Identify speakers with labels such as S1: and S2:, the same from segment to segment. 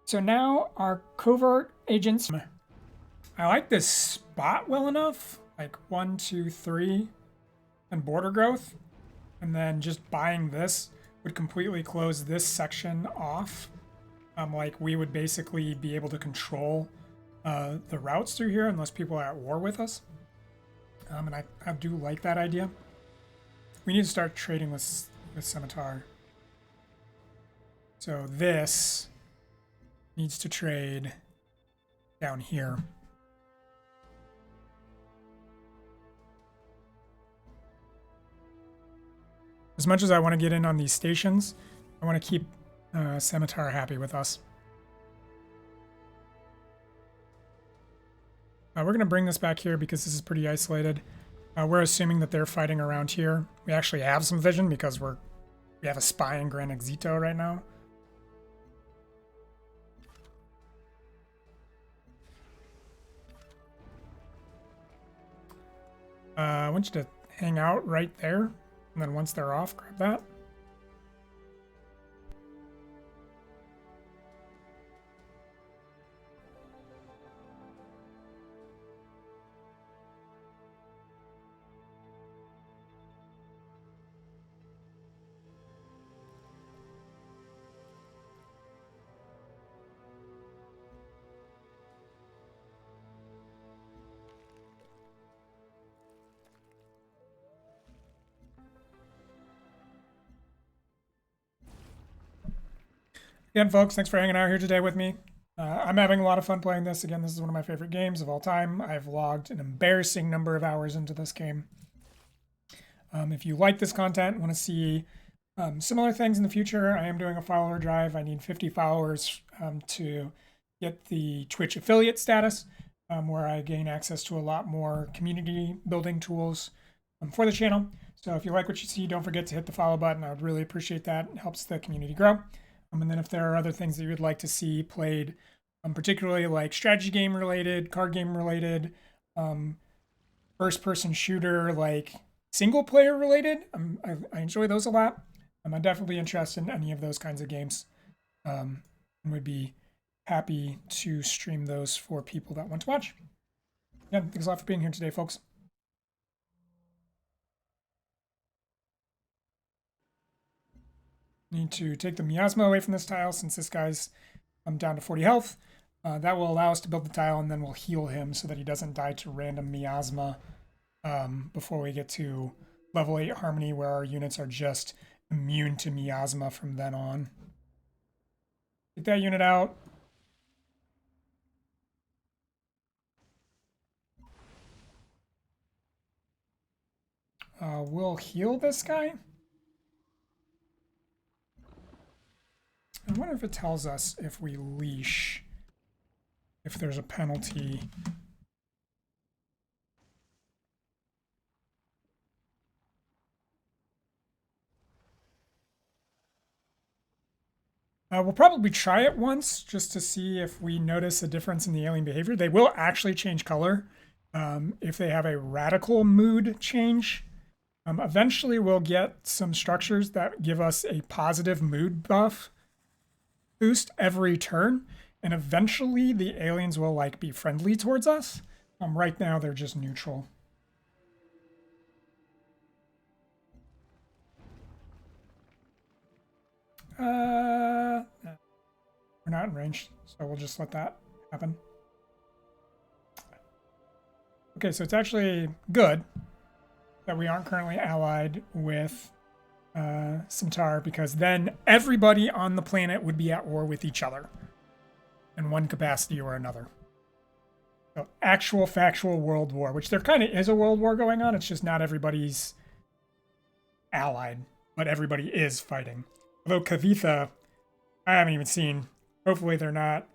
S1: So now our covert agents. I like this spot well enough, like 1, 2, 3, and border growth, and then just buying this would completely close this section off. Like we would basically be able to control the routes through here unless people are at war with us. And I do like that idea. We need to start trading with Scimitar. So this needs to trade down here. As much as I want to get in on these stations, I want to keep Scimitar happy with us. We're going to bring this back here because this is pretty isolated. We're assuming that they're fighting around here. We actually have some vision because we have a spy in Gran Exito right now. I want you to hang out right there, and then once they're off, grab that. Again, folks, thanks for hanging out here today with me. I'm having a lot of fun playing this. Again, this is one of my favorite games of all time. I've logged an embarrassing number of hours into this game. If you like this content, want to see similar things in the future, I am doing a follower drive. I need 50 followers to get the Twitch affiliate status, where I gain access to a lot more community building tools for the channel. So if you like what you see, don't forget to hit the follow button. I would really appreciate that. It helps the community grow. And then if there are other things that you would like to see played, particularly like strategy game related, card game related, first person shooter, like single player related, I enjoy those a lot. I'm definitely interested in any of those kinds of games, and would be happy to stream those for people that want to watch. Yeah, thanks a lot for being here today, folks. Need to take the miasma away from this tile since this guy's down to 40 health. That will allow us to build the tile, and then we'll heal him so that he doesn't die to random miasma before we get to level 8 Harmony, where our units are just immune to miasma from then on. Get that unit out. We'll heal this guy. I wonder if it tells us if we leash, if there's a penalty. We'll probably try it once just to see if we notice a difference in the alien behavior. They will actually change color if they have a radical mood change. Eventually, we'll get some structures that give us a positive mood buff boost every turn, and eventually the aliens will like be friendly towards us. Right now, they're just neutral. We're not in range, so we'll just let that happen. Okay, so it's actually good that we aren't currently allied with Scimitar, because then everybody on the planet would be at war with each other in one capacity or another. So actual factual world war, which there kind of is a world war going on. It's just not everybody's allied, but everybody is fighting. Although Kavitha, I haven't even seen. Hopefully they're not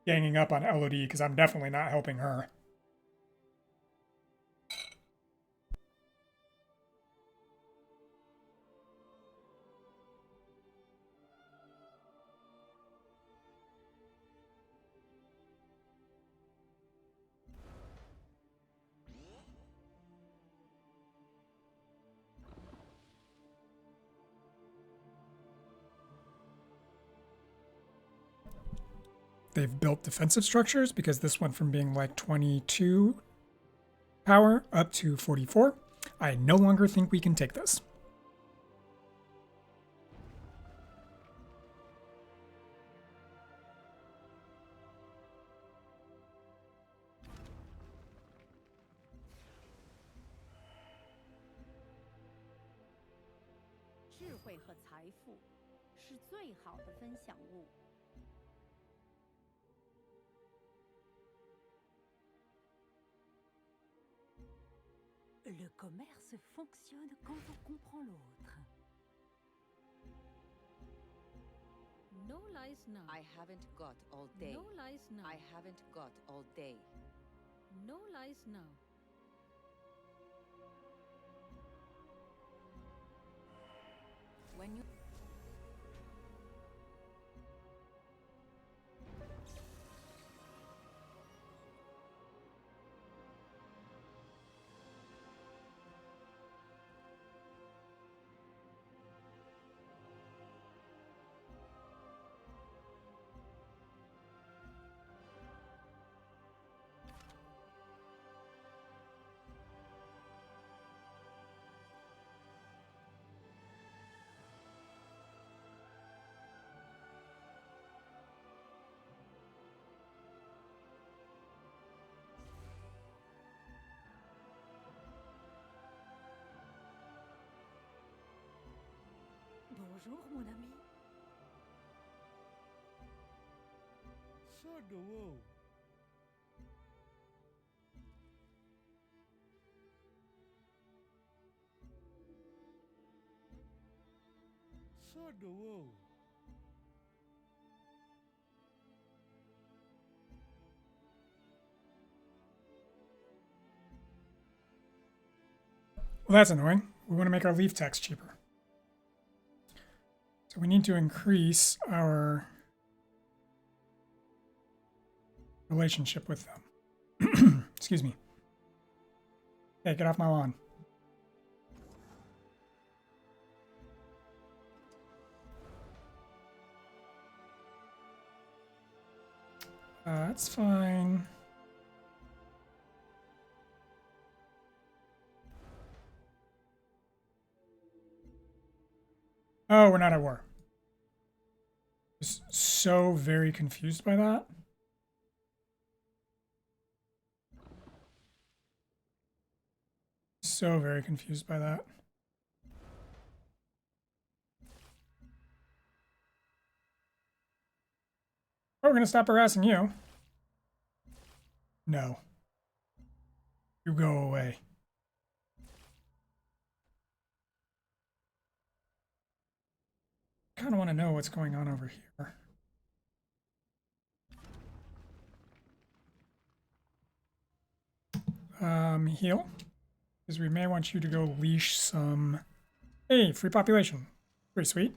S1: ganging up on LOD, because I'm definitely not helping her. they've built defensive structures because this went from being like 22 power up to 44. I no longer think we can take this.
S2: Le commerce fonctionne quand on comprend l'autre.
S3: No lies now.
S4: I haven't got all day.
S3: No lies now.
S4: I haven't got all day.
S3: No lies now.
S4: When you
S2: Bonjour, mon ami.
S5: So do you. So do you.
S1: Well, that's annoying. We want to make our leaf text cheaper. So we need to increase our relationship with them. Excuse me. Hey, get off my lawn. That's fine. Oh, we're not at war. Just so very confused by that. So very confused by that. Oh, we're gonna stop harassing you. No. You go away. Kind of want to know what's going on over here. Heal. Because we may want you to go leash some... Hey, free population. Pretty sweet.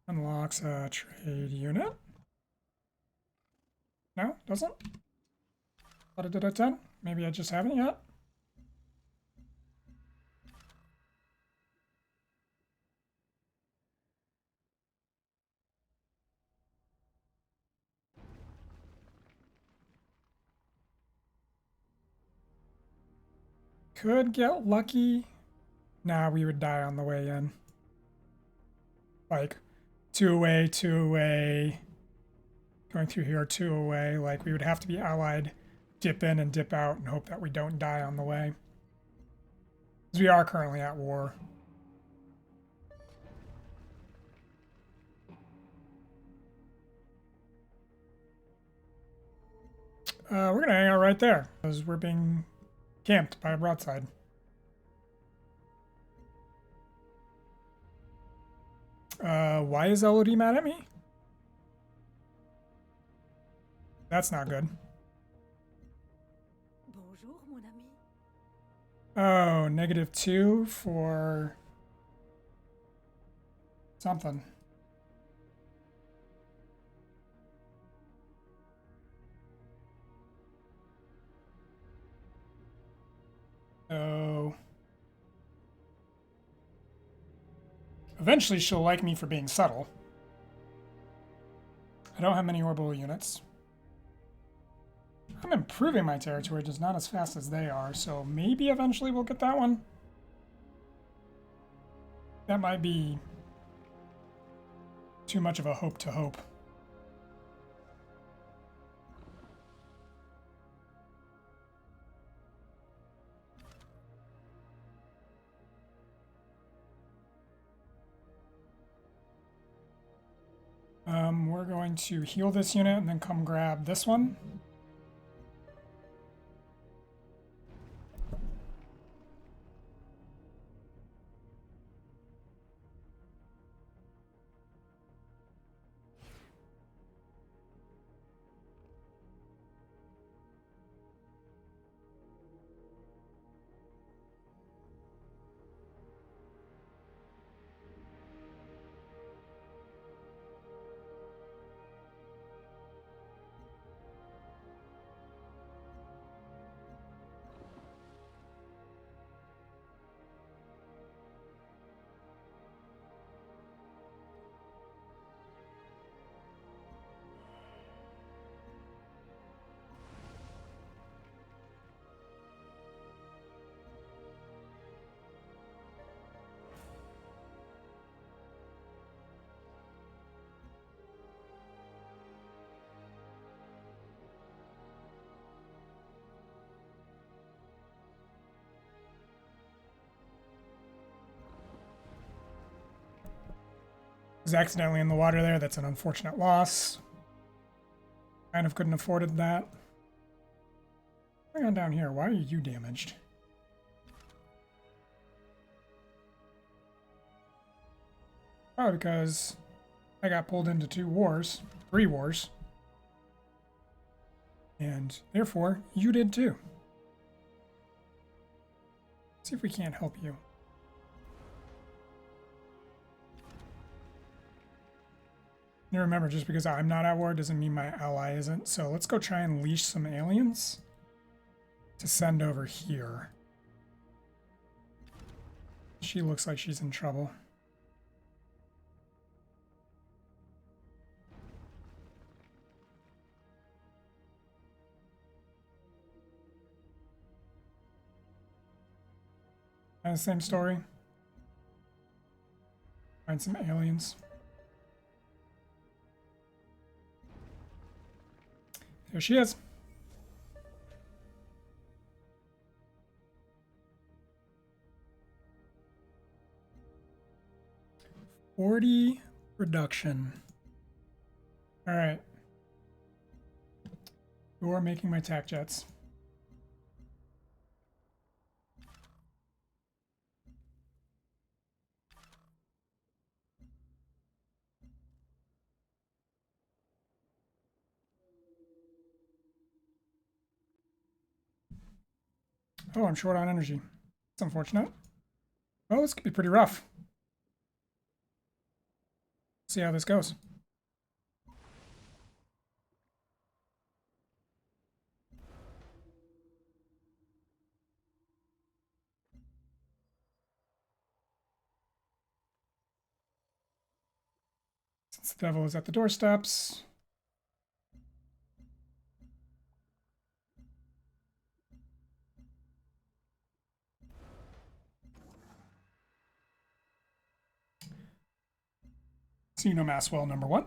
S1: Unlocks a trade unit. No, doesn't? Thought it did at 10. Maybe I just haven't yet. Could get lucky. Nah, we would die on the way in. Like, 2 away, 2 away. Going through here, 2 away. Like, we would have to be allied, dip in and dip out, and hope that we don't die on the way. Because we are currently at war. We're going to hang out right there, because we're being camped by a broadside. Why is LOD mad at me? That's not good.
S2: Bonjour, mon ami.
S1: Oh, -2 for something. So eventually she'll like me for being subtle. I don't have many orbital units. I'm improving my territory, just not as fast as they are, so maybe eventually we'll get that one. That might be too much of a hope to hope. We're going to heal this unit and then come grab this one. Was accidentally in the water there. That's an unfortunate loss. Kind of couldn't have afforded that. Hang on down here. Why are you damaged? Probably because I got pulled into 2 wars, 3 wars. And therefore, you did too. Let's see if we can't help you. You remember, just because I'm not at war doesn't mean my ally isn't. So let's go try and leash some aliens to send over here. She looks like she's in trouble. And the same story. Find some aliens. There she is. $40 production. All right. You're making my tac jets. Oh, I'm short on energy. That's unfortunate. Oh, this could be pretty rough. See how this goes. Since the devil is at the doorsteps. Xenomass number 1. I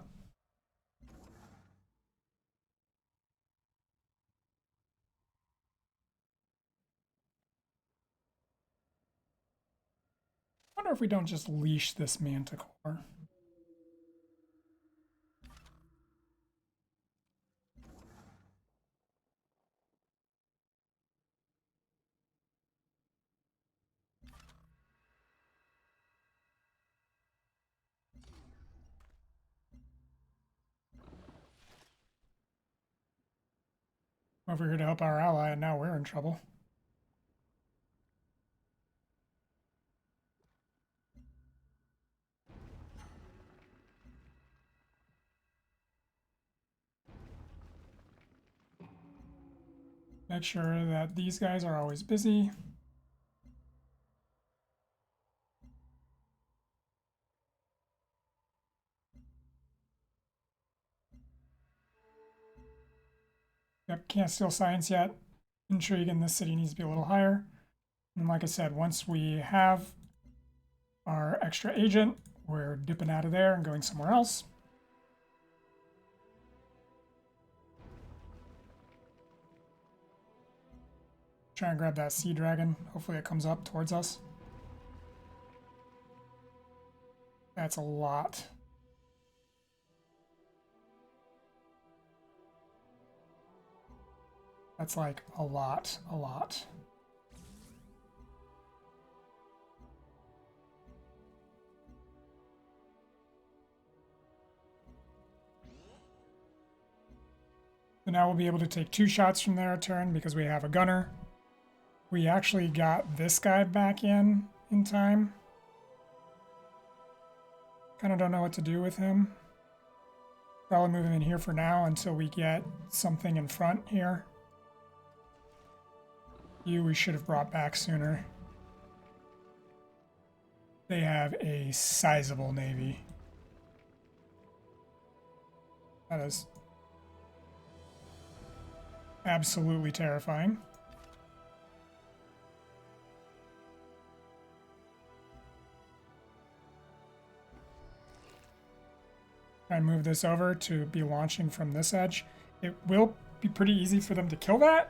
S1: wonder if we don't just leash this manticore. Over here to help our ally, and now we're in trouble. Make sure that these guys are always busy. Yep, can't steal science yet. Intrigue in this city needs to be a little higher. And like I said, once we have our extra agent, we're dipping out of there and going somewhere else. Try and grab that sea dragon. Hopefully it comes up towards us. That's a lot. That's like a lot, a lot. So now we'll be able to take 2 shots from there a turn because we have a gunner. We actually got this guy back in time. Kind of don't know what to do with him. Probably move him in here for now until we get something in front here. You we should have brought back sooner. They have a sizable navy. That is absolutely terrifying. Try and move this over to be launching from this edge. It will be pretty easy for them to kill that,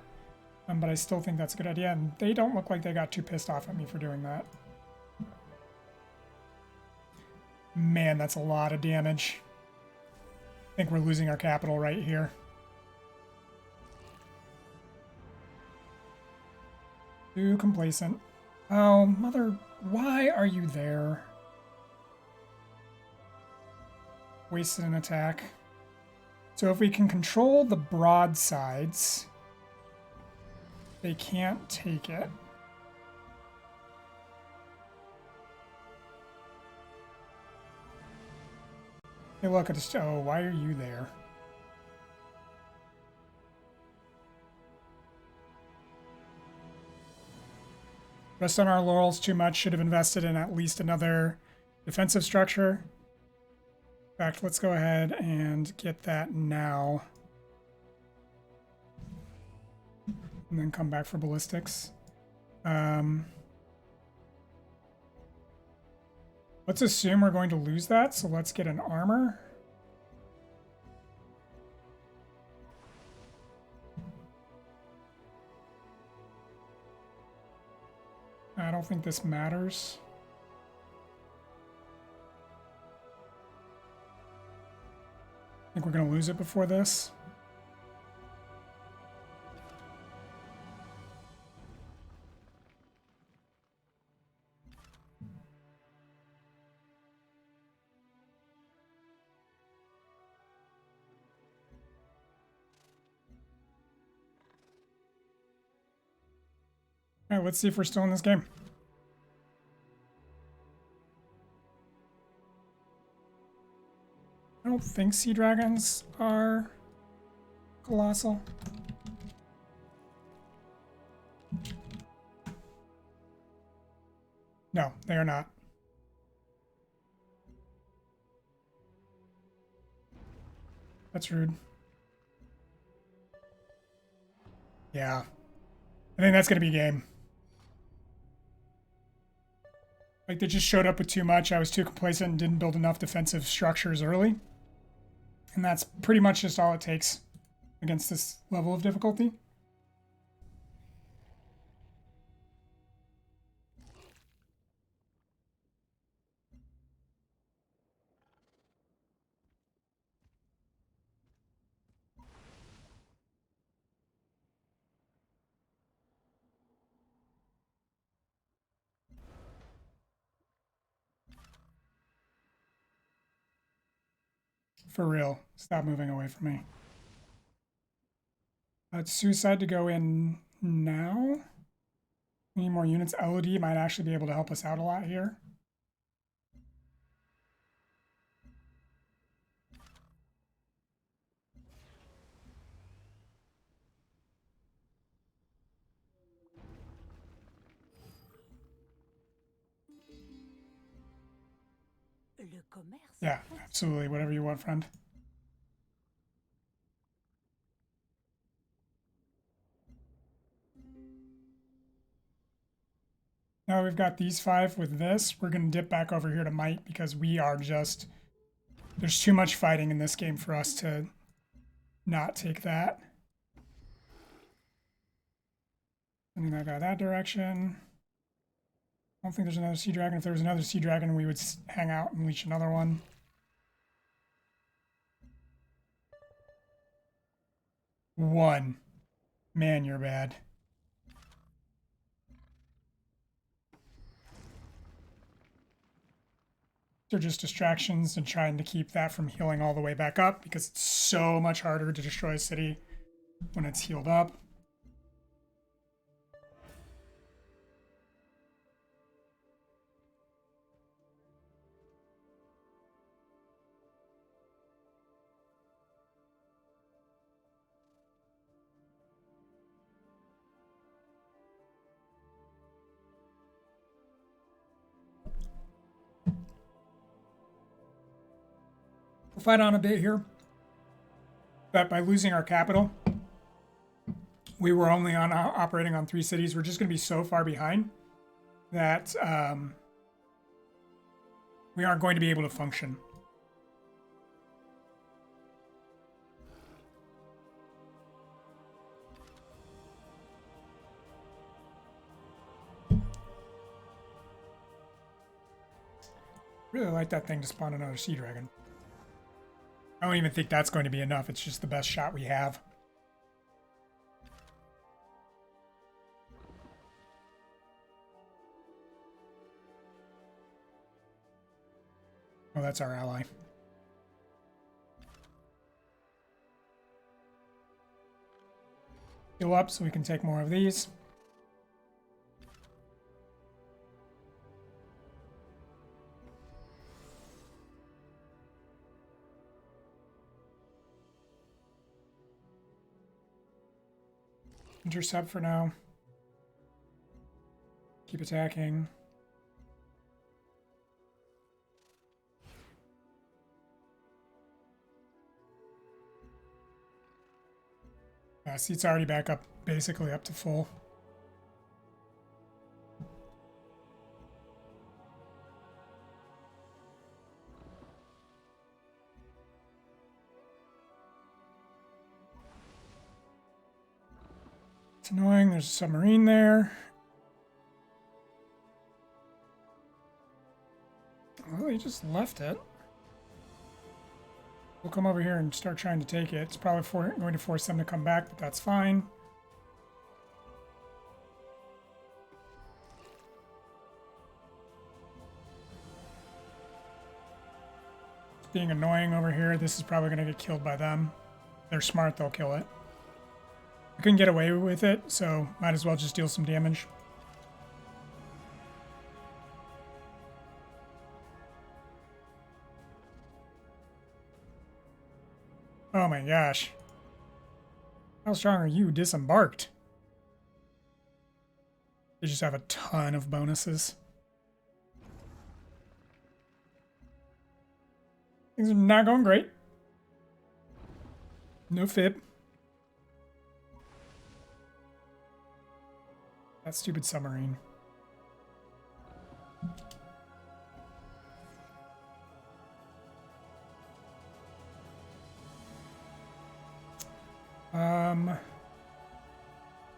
S1: but I still think that's a good idea, and they don't look like they got too pissed off at me for doing that. Man, that's a lot of damage. I think we're losing our capital right here. Too complacent. Oh, mother, why are you there? Wasted an attack. So if we can control the broadsides, they can't take it. Hey, look at this. Oh, why are you there? Rest on our laurels too much. Should have invested in at least another defensive structure. In fact, let's go ahead and get that now. And then come back for ballistics. Let's assume we're going to lose that, so let's get an armor. I don't think this matters. I think we're going to lose it before this. All right, let's see if we're still in this game. I don't think sea dragons are colossal. No, they are not. That's rude. Yeah. I think that's going to be game. Like, they just showed up with too much. I was too complacent and didn't build enough defensive structures early. And that's pretty much just all it takes against this level of difficulty. For real. Stop moving away from me. It's suicide to go in now. We need more units. LOD might actually be able to help us out a lot here.
S2: Le commerce.
S1: Yeah, absolutely. Whatever you want, friend. Now we've got these 5 with this. We're going to dip back over here to might because we are just... There's too much fighting in this game for us to not take that. Sending that guy that direction. I don't think there's another sea dragon. If there was another sea dragon, we would hang out and leash another one. One. Man, you're bad. They're just distractions and trying to keep that from healing all the way back up because it's so much harder to destroy a city when it's healed up. We'll fight on a bit here. But by losing our capital, we were only on operating on 3 cities. We're just going to be so far behind that we aren't going to be able to function. Really like that thing to spawn another sea dragon. I don't even think that's going to be enough. It's just the best shot we have. Oh, that's our ally. Heal up so we can take more of these. Intercept for now. Keep attacking. See, it's already back up, basically up to full. It's annoying. There's a submarine there. Well, he just left it. We'll come over here and start trying to take it. It's probably going to force them to come back, but that's fine. It's being annoying over here. This is probably going to get killed by them. They're smart, they'll kill it. I couldn't get away with it, so might as well just deal some damage. Oh my gosh. How strong are you? Disembarked. They just have a ton of bonuses. Things are not going great. No fib. That stupid submarine.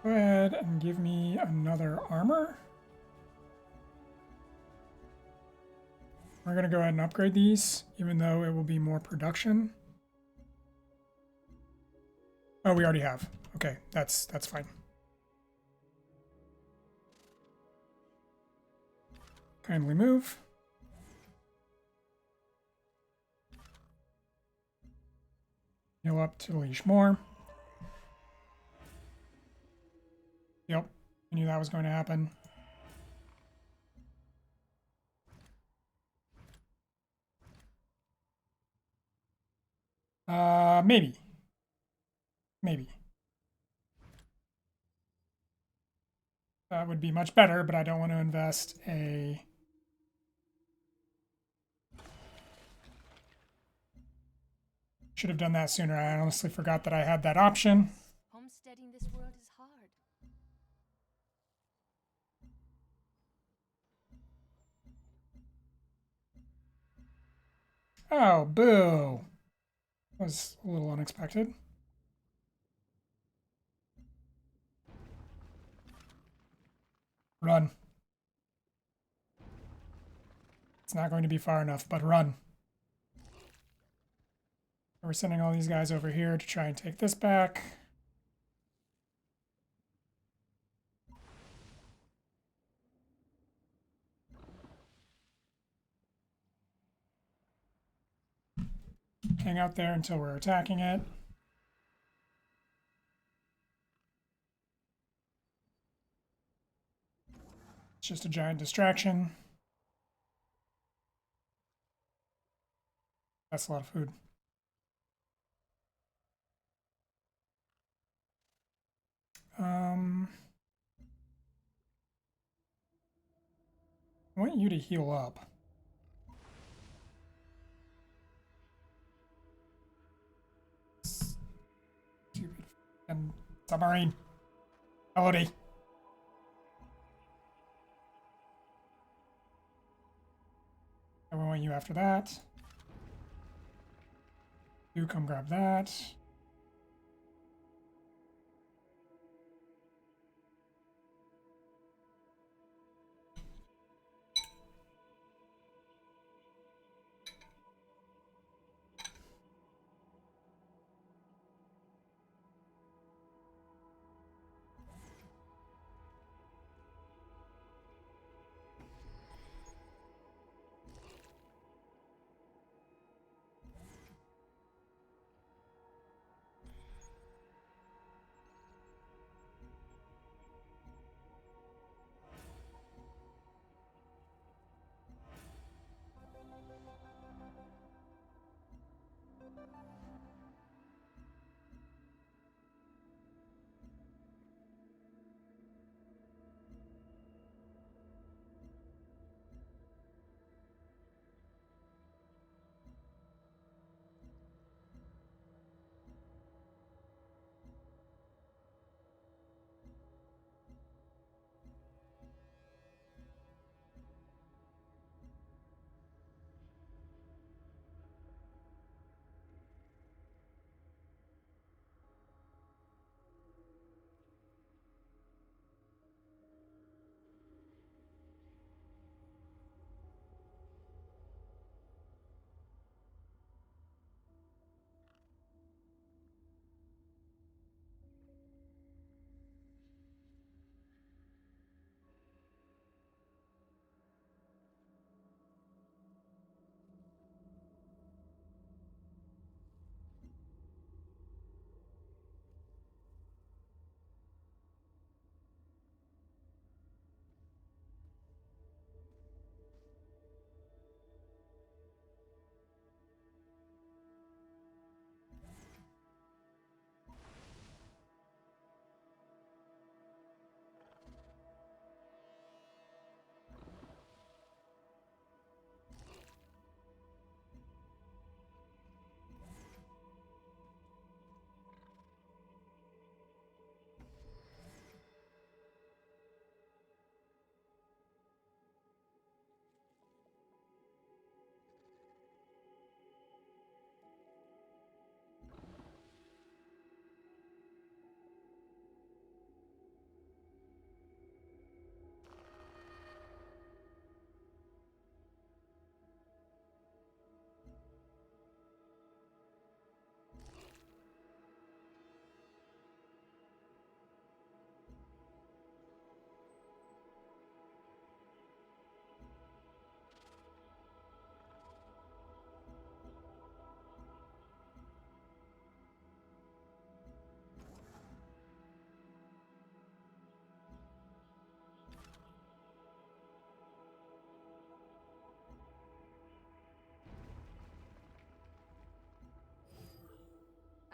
S1: Go ahead and give me another armor. We're going to go ahead and upgrade these, even though it will be more production. Oh, we already have. Okay, that's fine. Kindly move. Heal up to leash more. Yep, I knew that was going to happen. Maybe. Maybe. That would be much better, but I don't want to invest a... Should have done that sooner. I honestly forgot that I had that option.
S4: Homesteading this world is hard.
S1: Oh, boo. Was a little unexpected. Run. It's not going to be far enough, but run. We're sending all these guys over here to try and take this back. Hang out there until we're attacking it. It's just a giant distraction. That's a lot of food. I want you to heal up. Stupid and submarine. Melody. I want you after that. You come grab that.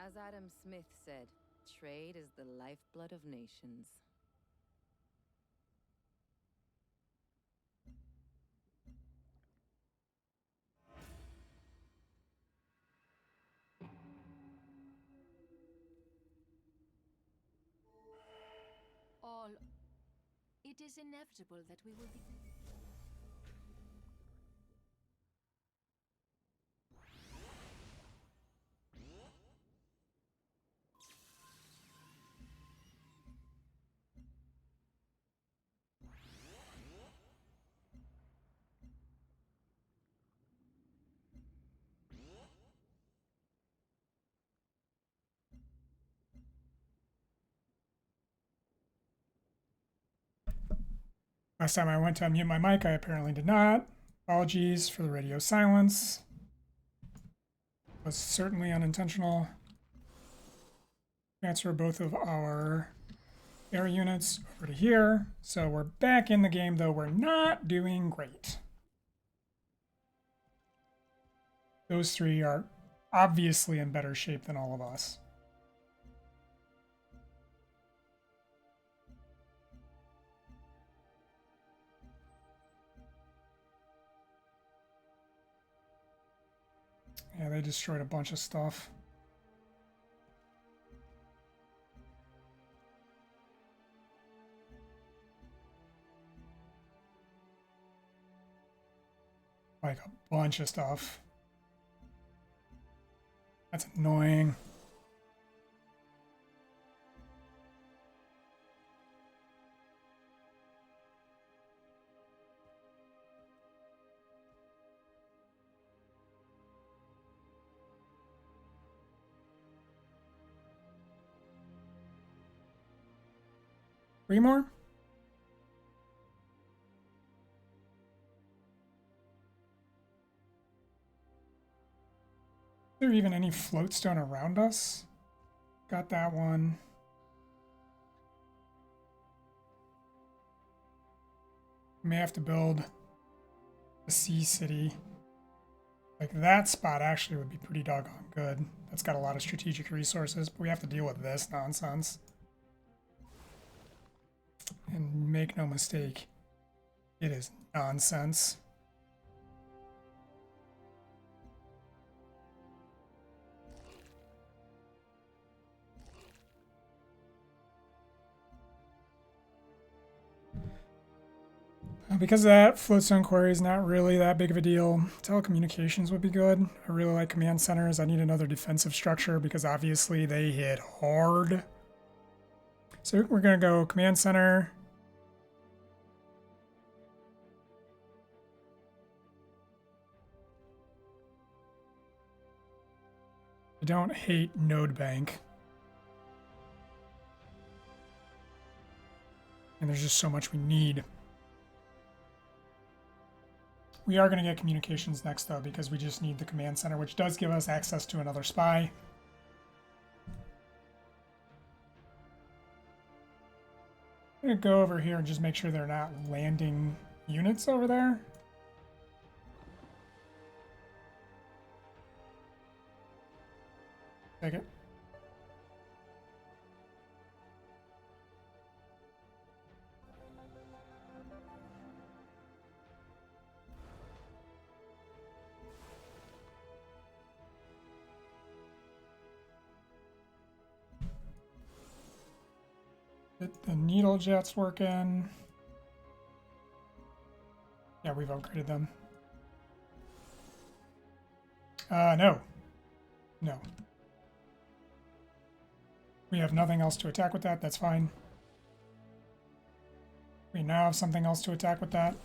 S4: As Adam Smith said, trade is the lifeblood of nations.
S2: All. It is inevitable that we will be.
S1: Last time I went to unmute my mic, I apparently did not. Apologies for the radio silence. Was certainly unintentional. Transfer both of our air units over to here. So we're back in the game, though we're not doing great. Those three are obviously in better shape than all of us. Yeah, they destroyed a bunch of stuff. Like a bunch of stuff. That's annoying. Three more? Is there even any floatstone around us? Got that one. We may have to build a sea city. Like that spot actually would be pretty doggone good. That's got a lot of strategic resources, but we have to deal with this nonsense. And make no mistake, it is nonsense. Because of that, floatstone quarry is not really that big of a deal. Telecommunications would be good. I really like command centers. I need another defensive structure because obviously they hit hard. So we're going to go command center. I don't hate node bank. And there's just so much we need. We are going to get communications next, though, because we just need the command center, which does give us access to another spy. I'm going to go over here and just make sure they're not landing units over there. Take it. Get the needle jets working. Yeah, we've upgraded them. No. No. We have nothing else to attack with that. That's fine. We now have something else to attack with that.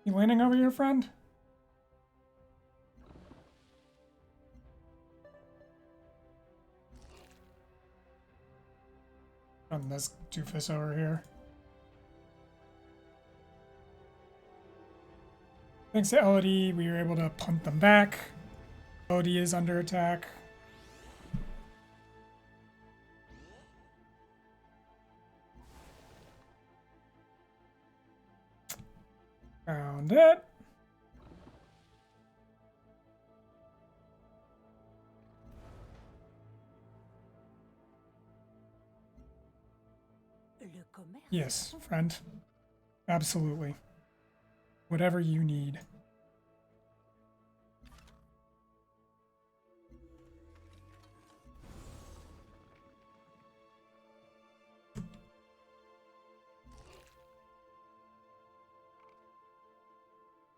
S1: You landing over here, friend? On this doofus over here. Thanks to Elodie, we were able to punt them back. Elodie is under attack. Found it. Yes, friend. Absolutely. Whatever you need.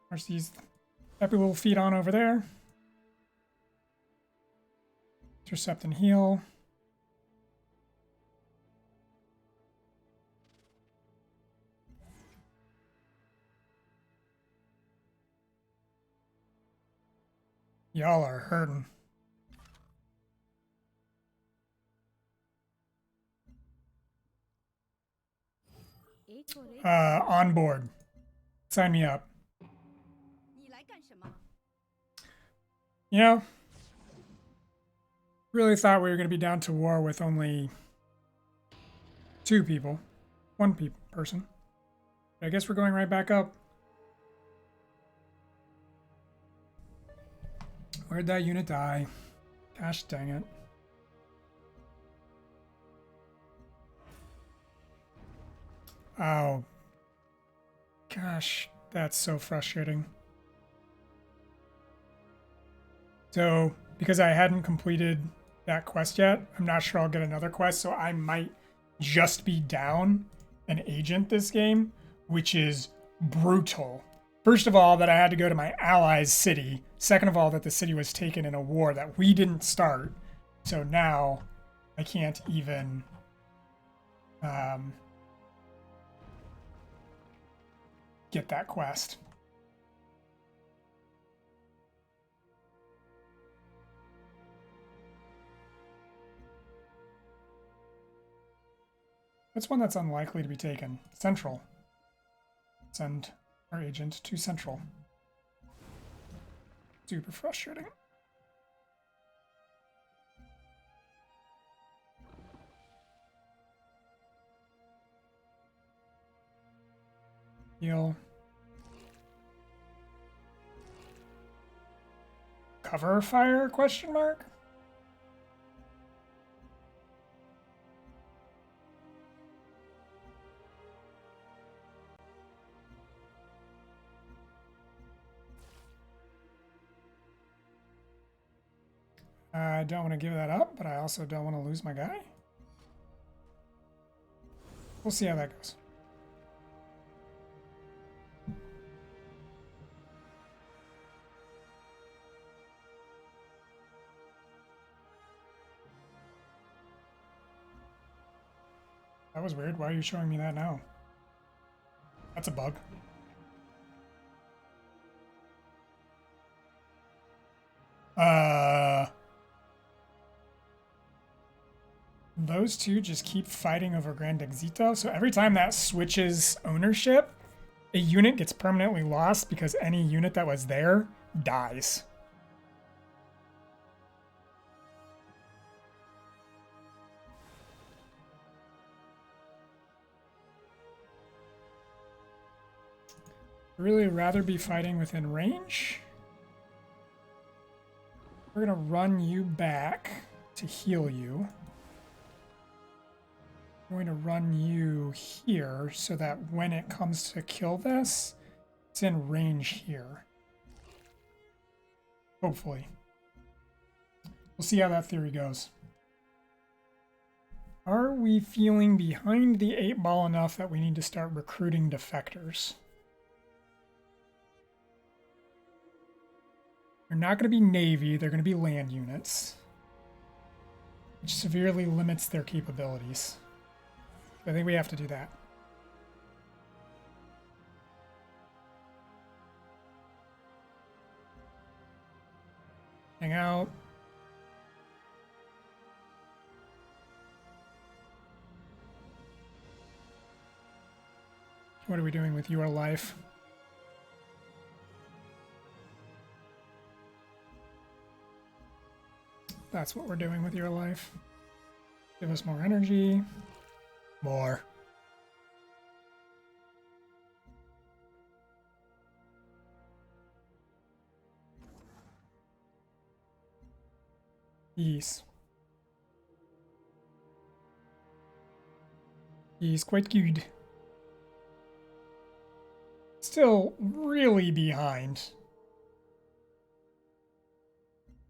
S1: There's these happy little feet on over there. Intercept and heal. Y'all are hurting. On board. Sign me up. You know, really thought we were going to be down to war with only 2 people. 1 person. But I guess we're going right back up. Where'd that unit die? Gosh dang it. Oh. Gosh, that's so frustrating. So, because I hadn't completed that quest yet, I'm not sure I'll get another quest, so I might just be down an agent this game, which is brutal. First of all, that I had to go to my allies' city. Second of all, that the city was taken in a war that we didn't start. So now I can't even get that quest. What's one that's unlikely to be taken? Central. Send our agent to Central. Super frustrating. Heal. Cover fire? Question mark? I don't want to give that up, but I also don't want to lose my guy. We'll see how that goes. That was weird. Why are you showing me that now? That's a bug. Those two just keep fighting over Grand Exito. So every time that switches ownership, a unit gets permanently lost because any unit that was there dies. Really rather be fighting within range. We're gonna run you back to heal you. I'm going to run you here so that when it comes to kill this, it's in range here. Hopefully. We'll see how that theory goes. Are we feeling behind the 8-ball enough that we need to start recruiting defectors? They're not going to be Navy, they're going to be land units, which severely limits their capabilities. I think we have to do that. Hang out. What are we doing with your life? That's what we're doing with your life. Give us more energy. More. Yes. He's quite good. Still really behind.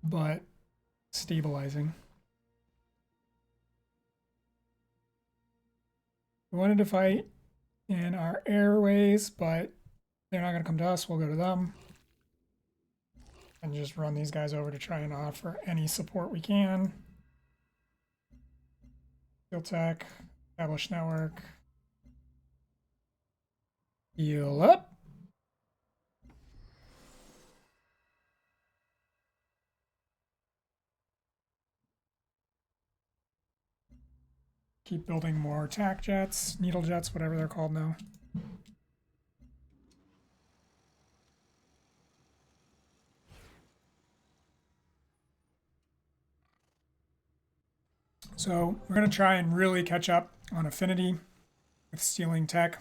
S1: But stabilizing. We wanted to fight in our airways, but they're not going to come to us. We'll go to them. And just run these guys over to try and offer any support we can. Field tech, establish network. Heal up. keep building more tack jets, needle jets, whatever they're called now. So we're going to try and really catch up on affinity with stealing tech.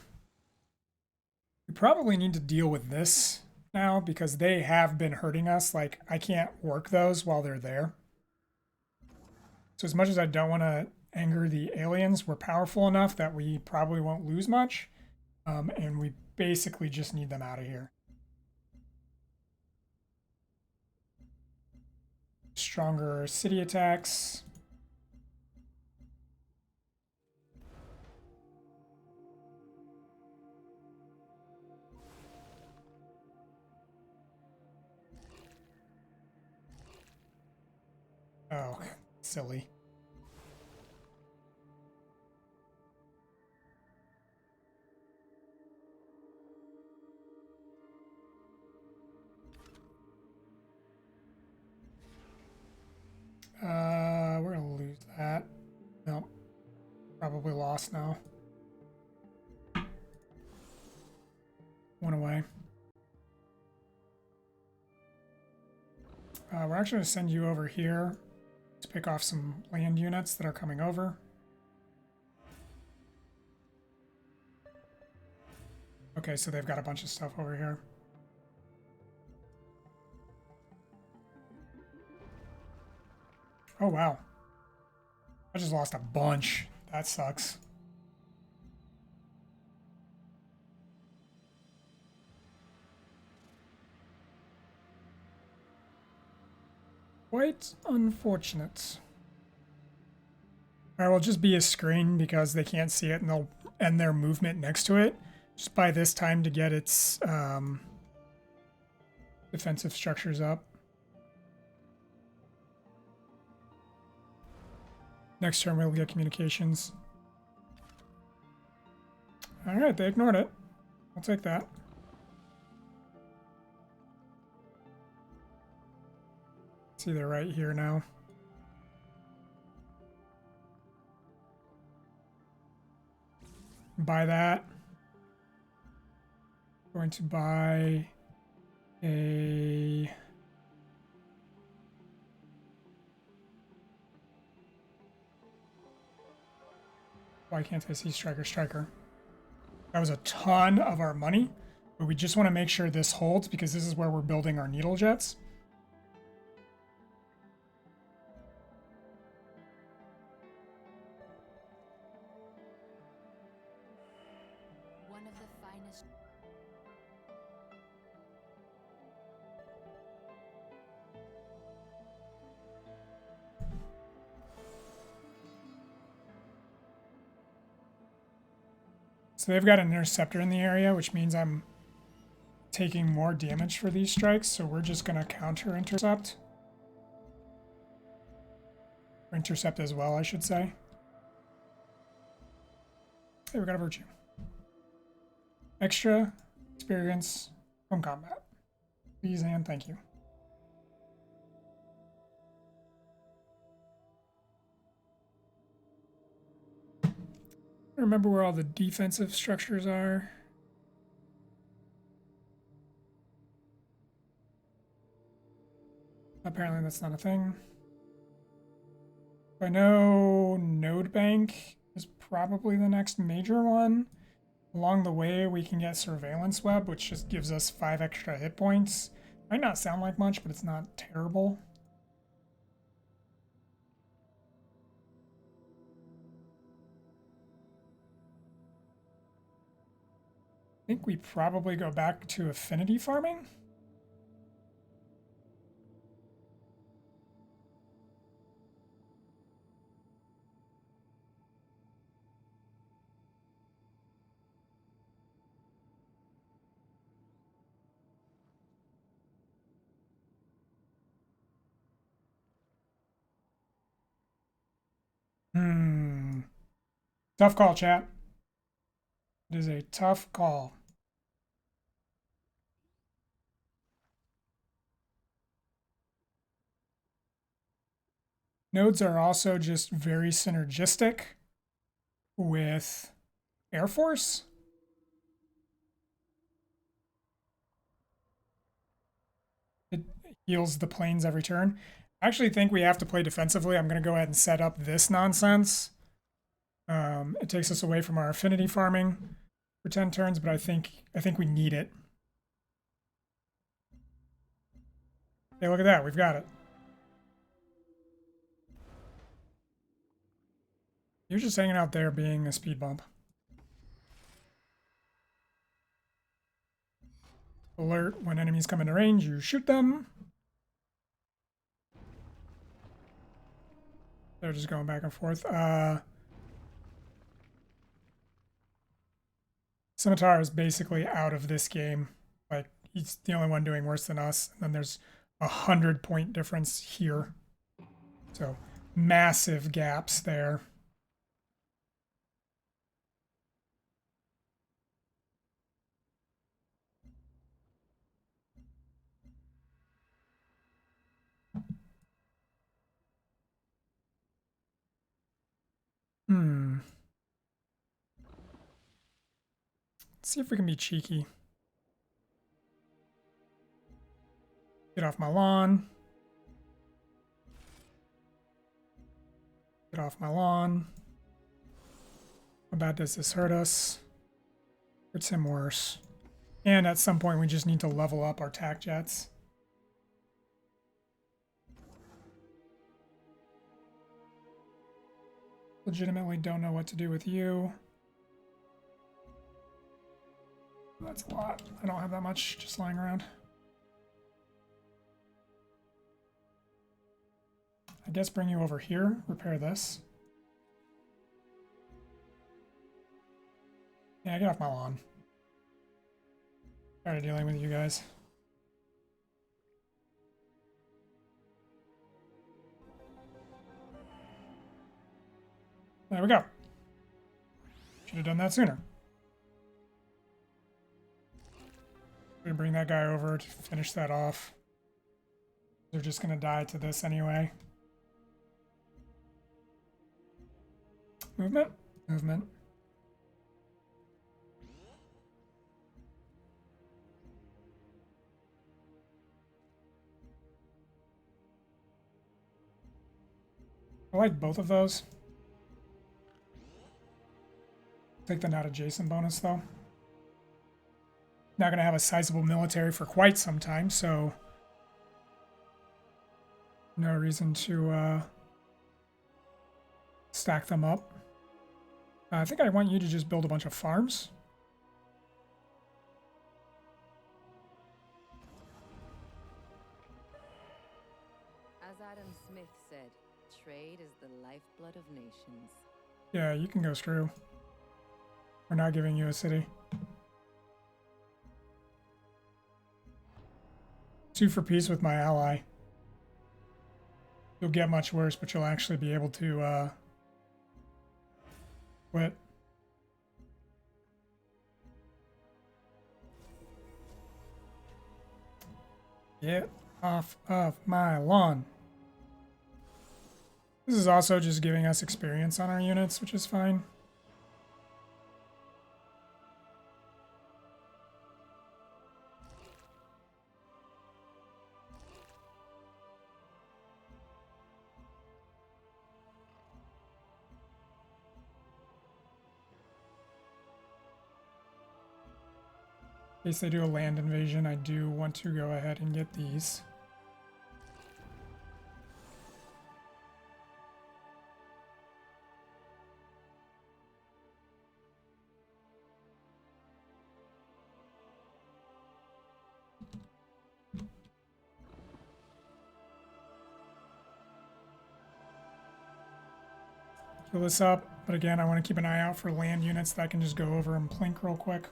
S1: We probably need to deal with this now because they have been hurting us. Like, I can't work those while they're there. So as much as I don't want to anger the aliens, we're powerful enough that we probably won't lose much. And we basically just need them out of here. Stronger city attacks. Oh, silly. We're gonna lose that. Nope. Probably lost now. One away. We're actually going to send you over here to pick off some land units that are coming over. Okay, so they've got a bunch of stuff over here. Oh, wow. I just lost a bunch. That sucks. Quite unfortunate. Alright, will just be a screen because they can't see it and they'll end their movement next to it. Just by this time to get its defensive structures up. Next turn we'll get communications. Alright, they ignored it. I'll take that. See, they're right here now. Buy that. Going to buy a... Why can't I see Striker? That was a ton of our money, but we just want to make sure this holds because this is where we're building our needle jets.
S2: One of the finest.
S1: So they've got an interceptor in the area, which means I'm taking more damage for these strikes, so we're just going to counter-intercept. Or intercept as well, I should say. Hey, we got a virtue. Extra experience from combat. Please and thank you. Remember where all the defensive structures are. Apparently that's not a thing. I know Node Bank is probably the next major one. Along the way, we can get Surveillance Web, which just gives us 5 extra hit points. Might not sound like much, but it's not terrible. I think we probably go back to affinity farming. Tough call, chat. It is a tough call. Nodes are also just very synergistic. with Air Force. It heals the planes every turn. I actually think we have to play defensively. I'm going to go ahead and set up this nonsense. It takes us away from our affinity farming for 10 turns, but I think we need it. Hey, look at that. We've got it. You're just hanging out there being a speed bump. Alert, when enemies come into range, you shoot them. They're just going back and forth. Scimitar is basically out of this game. Like, he's the only one doing worse than us. And then there's 100-point difference here. So, massive gaps there. Let's see if we can be cheeky. Get off my lawn. Get off my lawn. How bad does this hurt us? Hurts him worse. And at some point we just need to level up our tac jets. Legitimately don't know what to do with you. That's a lot. I don't have that much just lying around. I guess bring you over here, repair this. Yeah, get off my lawn. Tired of dealing with you guys. There we go. Should have done that sooner. We're gonna bring that guy over to finish that off. They're just gonna die to this anyway. Movement? Movement. I like both of those. Take the not adjacent bonus though. Not going to have a sizable military for quite some time, so no reason to stack them up. I think I want you to just build a bunch of farms.
S4: As Adam Smith said, trade is the lifeblood of nations.
S1: Yeah, you can go screw. We're not giving you a city. 2 for peace with my ally. You'll get much worse, but you'll actually be able to quit. Get off of my lawn. This is also just giving us experience on our units, which is fine. In case they do a land invasion, I do want to go ahead and get these. Fill this up, but again, I want to keep an eye out for land units that I can just go over and plink real quick.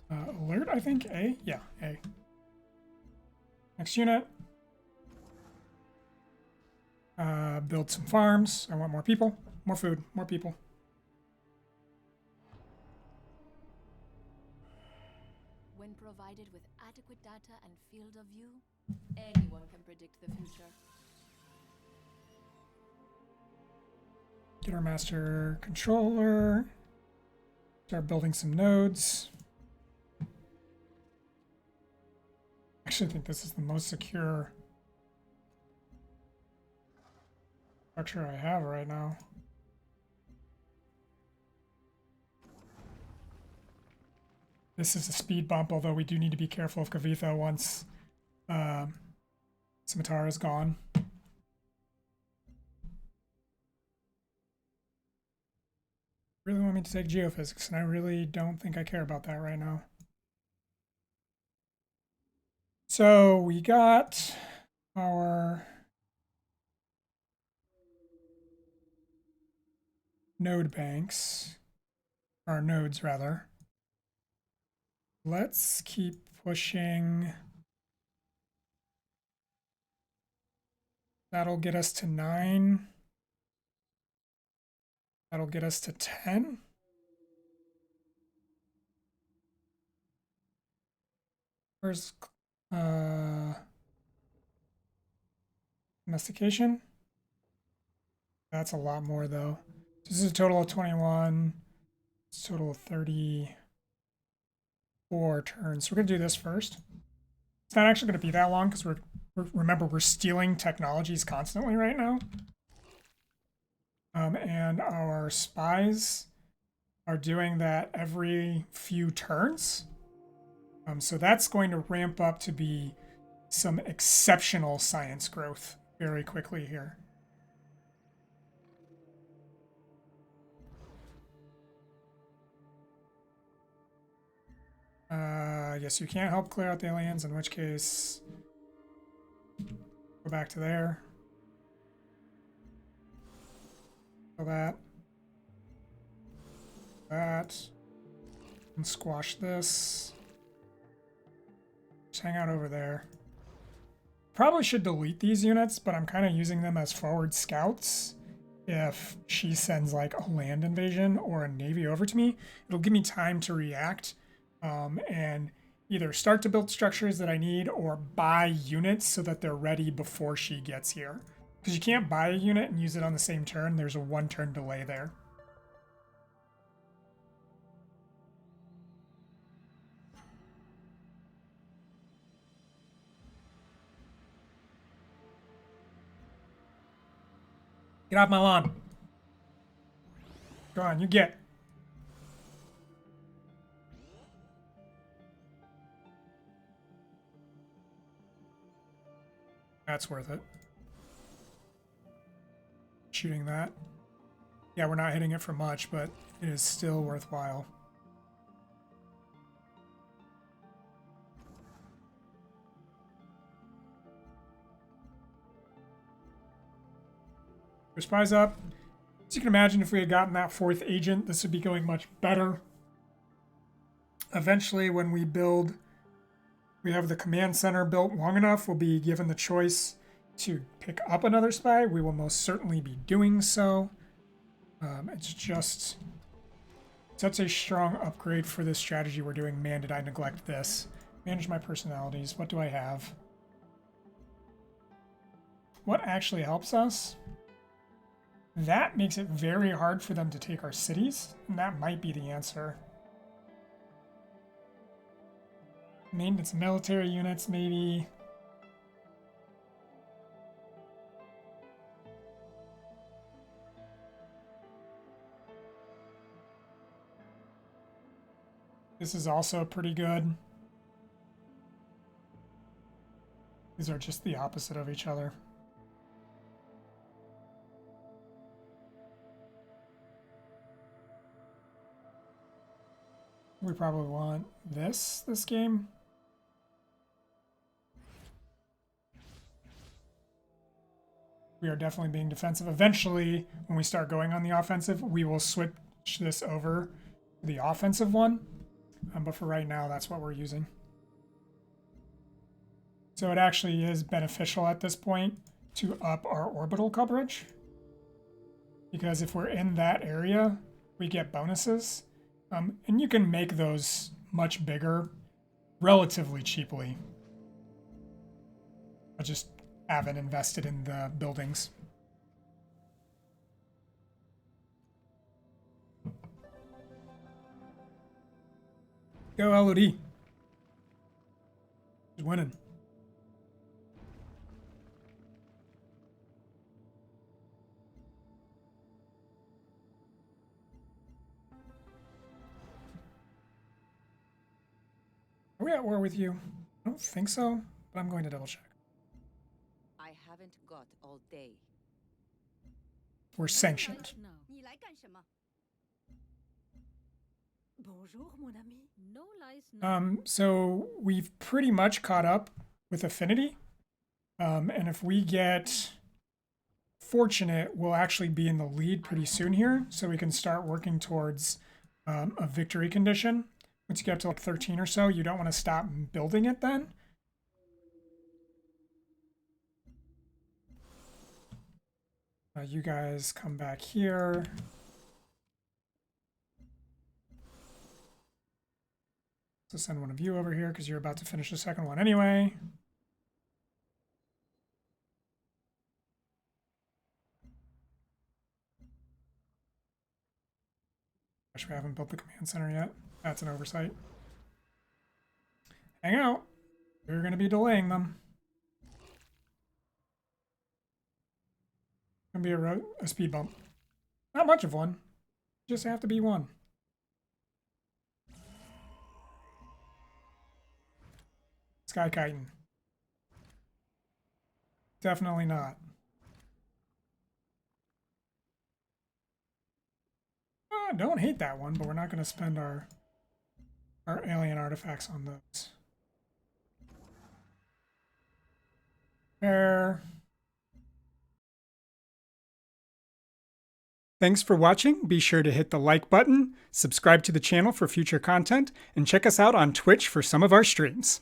S1: Alert, I think. A? Yeah, A. Next unit. Build some farms. I want more people. More food. More people.
S2: Provided with adequate data and field of view, anyone can predict the future.
S1: Get our master controller. Start building some nodes. I actually think this is the most secure structure I have right now. This is a speed bump, although we do need to be careful of Kavitha once Scimitar is gone. Really want me to take geophysics, and I really don't think I care about that right now. So we got our node banks, our nodes rather. Let's keep pushing. That'll get us to 9. That'll get us to 10. Where's domestication? That's a lot more though. This is a total of 21. It's a total of 34 turns. So we're gonna do this first. It's not actually gonna be that long because remember we're stealing technologies constantly right now. And our spies are doing that every few turns. So that's going to ramp up to be some exceptional science growth very quickly here. Yes, you can't help clear out the aliens, in which case, go back to there. So that, and squash this. Just hang out over there. Probably should delete these units, but I'm kind of using them as forward scouts. If she sends like a land invasion or a navy over to me, it'll give me time to react and either start to build structures that I need or buy units so that they're ready before she gets here. Because you can't buy a unit and use it on the same turn. There's a 1-turn delay there. Get off my lawn. Go on, you get. That's worth it. Shooting that. Yeah, we're not hitting it for much, but it is still worthwhile. Your spies up. As you can imagine, if we had gotten that 4th agent, this would be going much better. Eventually, when we have the command center built long enough, we'll be given the choice to pick up another spy. We will most certainly be doing so. It's just such a strong upgrade for this strategy we're doing. Man, did I neglect this. Manage my personalities. What do I have? What actually helps us? That makes it very hard for them to take our cities, and that might be the answer. Maintenance military units, maybe. This is also pretty good. These are just the opposite of each other. We probably want this game. We are definitely being defensive. Eventually, when we start going on the offensive, we will switch this over to the offensive one. But for right now, that's what we're using. So it actually is beneficial at this point to up our orbital coverage. Because if we're in that area, we get bonuses. And you can make those much bigger relatively cheaply. I just haven't invested in the buildings. Go LOD. He's winning. Are we at war with you? I don't think so, but I'm going to double check.
S4: I haven't got all day.
S1: We're sanctioned.
S3: Now.
S6: 你来干什么 Bonjour, mon ami.
S3: No lies now.
S1: So we've pretty much caught up with Affinity. And if we get fortunate, we'll actually be in the lead pretty soon here. So we can start working towards a victory condition. Once you get up to like 13 or so, you don't want to stop building it then. You guys come back here. So send one of you over here because you're about to finish the second one anyway. Gosh, we haven't built the command center yet. That's an oversight. Hang out. We're going to be delaying them. Going to be a speed bump. Not much of one. Just have to be one. Sky kiting. Definitely not. I don't hate that one, but we're not going to spend our alien artifacts on those. Fair. Thanks for watching. Be sure to hit the like button, subscribe to the channel for future content, and check us out on Twitch for some of our streams.